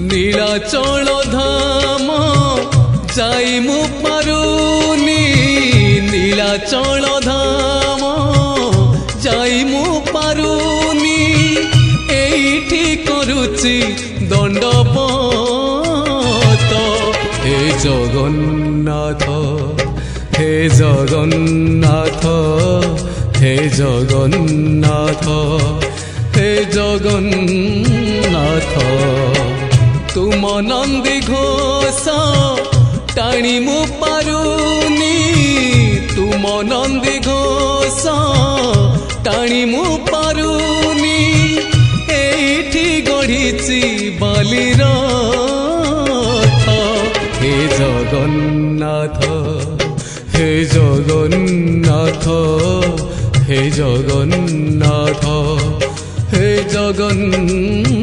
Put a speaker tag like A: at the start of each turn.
A: নীলাচল ধাম যাই মু পারুনি নীলাচল ধাম যাই মু পারুনি এইটি করুচি দণ্ডপত হে জগন্নাথ হে জগন্নাথ হে জগন্নাথ হে জগন্নাথ तुम नंदी घोष टाणी मु पारुनी तुम नंदी घोष टाणी मु पारुनी एठी गढ़ी बालीर हे जगन्नाथ हे जगन्नाथ हे जगन्नाथ हे जगन्नाथ।